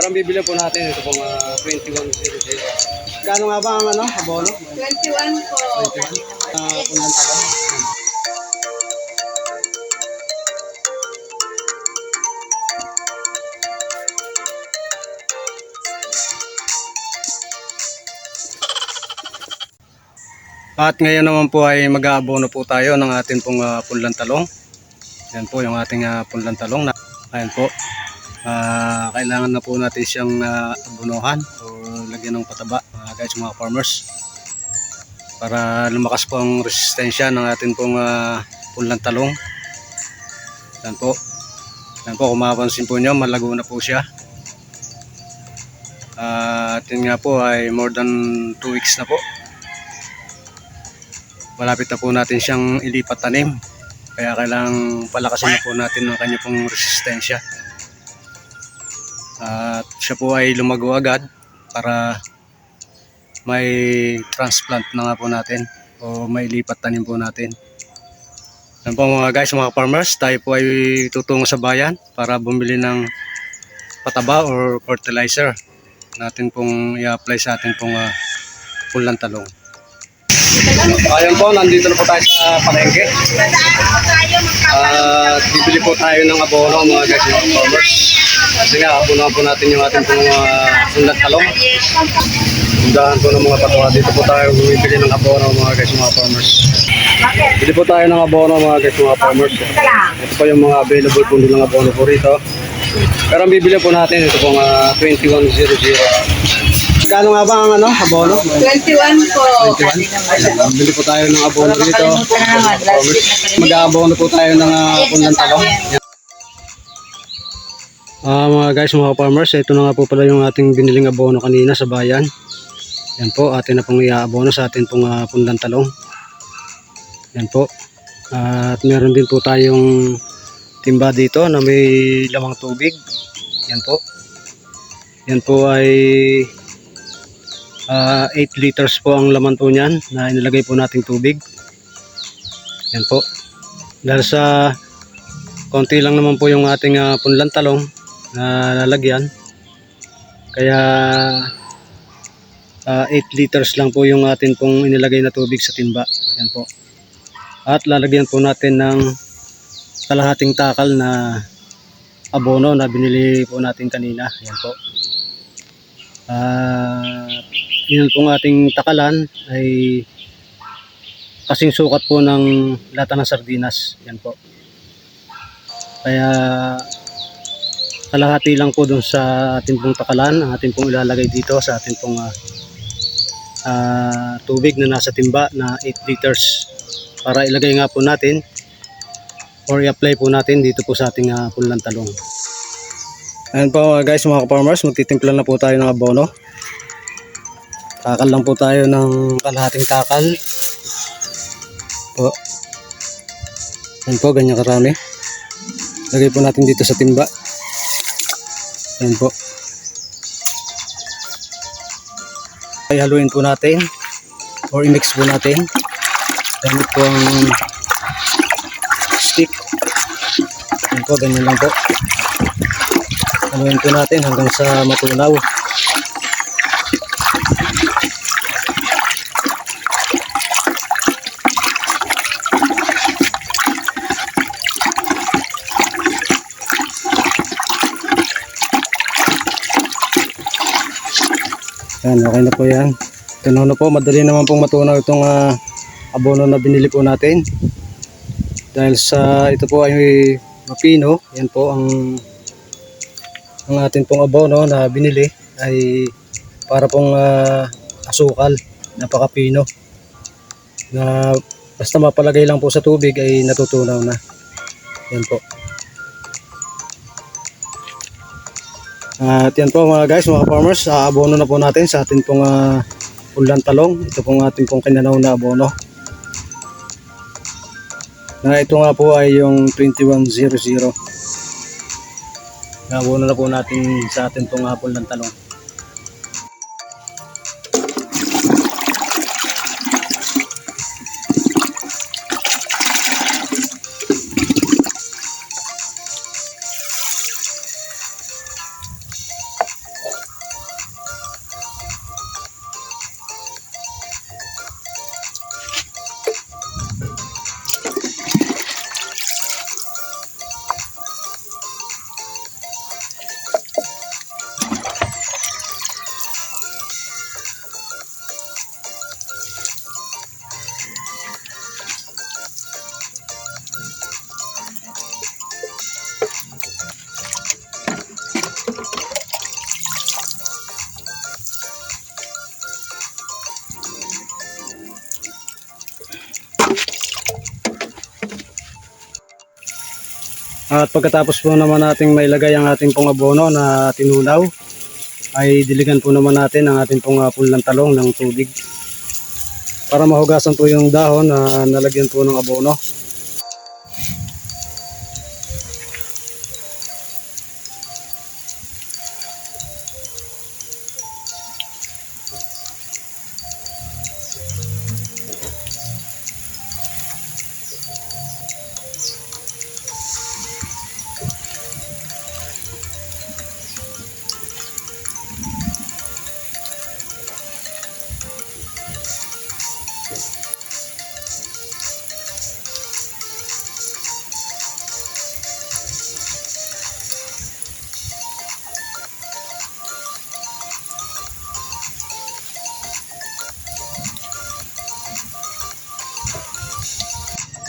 Parang bibili po natin ito pong 2100. Gano'n nga ba ang abono? 21 po. 21. Kung lang talo. At ngayon naman po ay mag-aabono po tayo ng ating pong punlang talong. Yan po yung ating punlang talong. Ayan po. Kailangan na po natin siyang abonohan o lagyan ng pataba guys, mga farmers. Para lumakas po ang resistensya ng ating pong punlang talong. Yan po. Yan po, kung mapapansin po nyo, malago na po siya. At yun nga po ay more than 2 weeks na po. Malapit na po natin siyang ilipat tanim. Kaya kailangang palakasin na po natin ang kanya pong resistensya. At siya po ay lumago agad para may transplant na nga po natin o may lipat tanim po natin. Yan po mga guys, mga farmers, tayo po ay tutungo sa bayan para bumili ng pataba or fertilizer natin pong i-apply sa ating pong punlang talong. Ayun po, nandito na po tayo sa palengke. Bibili po tayo ng abono mga guys, mga farmers. Kasi nga, abono po natin yung ating pong punlang talong. Tindahan po ng mga patwa. Dito po tayo bumibili ng abono mga guys, mga farmers. Bili po tayo ng abono mga guys, mga farmers. Ito po yung mga available po nilang abono po rito. Pero ang bibili po natin, ito pong 2100. Kano nga ba ang abono? 21 po. 21. Bili po tayo ng abono dito. Mag-aabono po tayo ng punlang talong. Mga guys, mga farmers, ito na nga po pala yung ating biniling abono kanina sa bayan. Yan po, atin na pong i-abono sa atin pong punlang talong. Yan po. At meron din po tayong timba dito na may lamang tubig. Yan po. Yan po ay 8 liters po ang laman po niyan na inilagay po nating tubig. Yan po. Dahil sa konti lang naman po yung ating punlang talong na lalagyan. Kaya 8 liters lang po yung atin pong inilagay na tubig sa timba. Yan po. At lalagyan po natin ng kalahating takal na abono na binili po natin kanina. Yan po. Yun pong ating takalan ay kasing sukat po ng lata ng sardinas. Yan po. Kaya kalahati lang po dun sa ating pong takalan ang ating pong ilalagay dito sa ating pong tubig na nasa timba na 8 liters para ilagay nga po natin or i-apply po natin dito po sa ating punlang talong. Ayan po guys, mga farmers, magtitimpla na po tayo ng abono. Takal lang po tayo ng kalahating takal po. Ayan po, ganyan karami. Lagay po natin dito sa timba. Ayan po. Ay haluin po natin or i-mix po natin gamit po ang stick. Ayan po, ganyan lang po. Haluin po natin hanggang sa matunaw. Yan, okay na po yan. Tunaw na po, madali naman pong matunaw itong abono na binili po natin. Dahil sa ito po ay mapino, yan po ang atin pong abono na binili ay para pong asukal, napakapino. Na basta mapalagay lang po sa tubig ay natutunaw na. Yan po. At yan po mga guys, mga farmers, abono na po natin sa ating pong punlang talong. Ito pong ating pong kinanaw na abono. Na ito nga po ay yung 2100. Abono na po natin sa ating pong punlang talong. At pagkatapos po naman nating mailagay ang ating pong abono na tinunaw, ay diligan po naman natin ang ating pong punlang talong ng tubig para mahugasan po yung dahon na nalagyan po ng abono.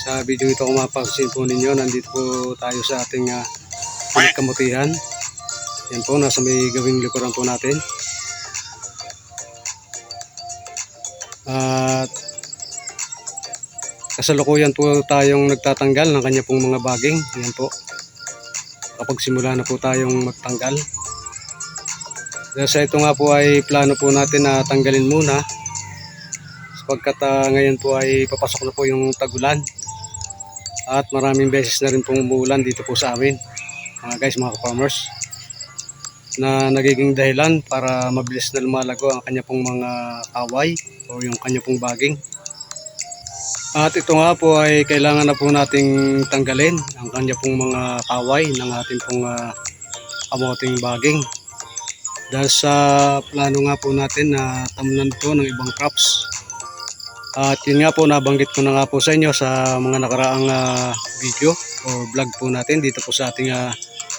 Sa video ito kung mapapansin po ninyo, nandito po tayo sa ating kamutihan. Yan po, nasa may gawing likuran po natin. At kasalukuyan po tayong nagtatanggal ng kanya pong mga baging. Yan po, kapag simula na po tayong magtanggal. Dahil sa ito nga po ay plano po natin na tanggalin muna, sapagkat ngayon po ay papasok na po yung tagulan. At maraming beses na rin pong umuulan dito po sa amin, mga guys, mga farmers, na nagiging dahilan para mabilis na lumalago ang kanya pong mga kaway o yung kanya pong baging. At ito nga po ay kailangan na po nating tanggalin ang kanya pong mga kaway ng ating pong kamoting baging. Dahil sa plano nga po natin na tamnan po ng ibang crops. At yun nga po, nabanggit ko na nga po sa inyo sa mga nakaraang video o vlog po natin dito po sa ating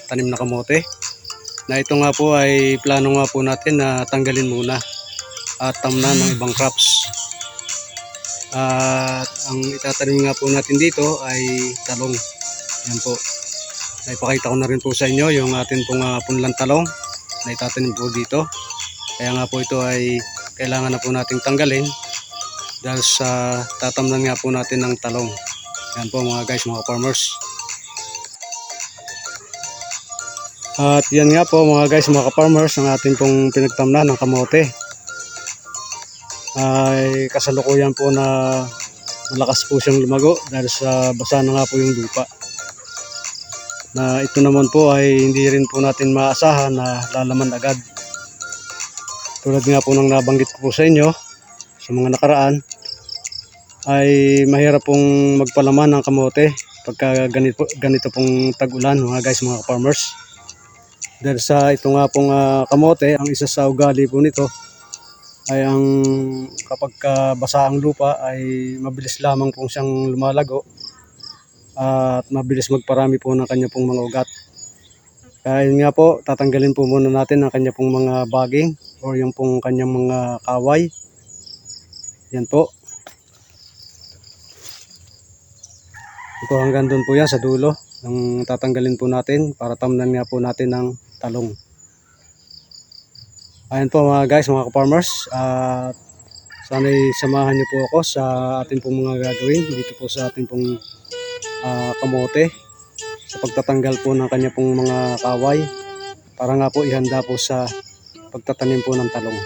tanim na kamote, na ito nga po ay plano nga po natin na tanggalin muna at tamnan ng ibang crops. At ang itatanim nga po natin dito ay talong. Yan po, naipakita ko na rin po sa inyo yung atin pong punlang talong na itatanim po dito. Kaya nga po ito ay kailangan na po nating tanggalin dahil sa tatamnan nga po natin ng talong. Yan po mga guys, mga farmers. At yan nga po mga guys, mga farmers, ang ating pong pinagtamnan ng kamote ay kasalukuyan po na malakas po siyang lumago dahil sa basa na nga po yung lupa. Na ito naman po ay hindi rin po natin maasahan na lalaman agad. Tulad nga po ng nabanggit ko po sa inyo sa mga nakaraan, ay mahirap pong magpalaman ng kamote pagka ganito pong tag-ulan, mga guys, mga farmers. Dahil sa ito nga pong kamote, ang isa sa ugali po nito ay ang kapag basa ang lupa ay mabilis lamang pong siyang lumalago at mabilis magparami po ng kanya pong mga ugat. Kaya yun nga po, tatanggalin po muna natin ang kanya pong mga baging o yung pong kanyang mga kaway. Yan po. Ito hanggang doon po yan sa dulo ang tatanggalin po natin para tamnan nga po natin ng talong. Ayan po mga guys, mga farmers, at sana'y samahan niyo po ako sa ating pong mga gagawin dito po sa ating pong kamote sa pagtatanggal po ng kanya pong mga kaway para nga po ihanda po sa pagtatanim po ng talong.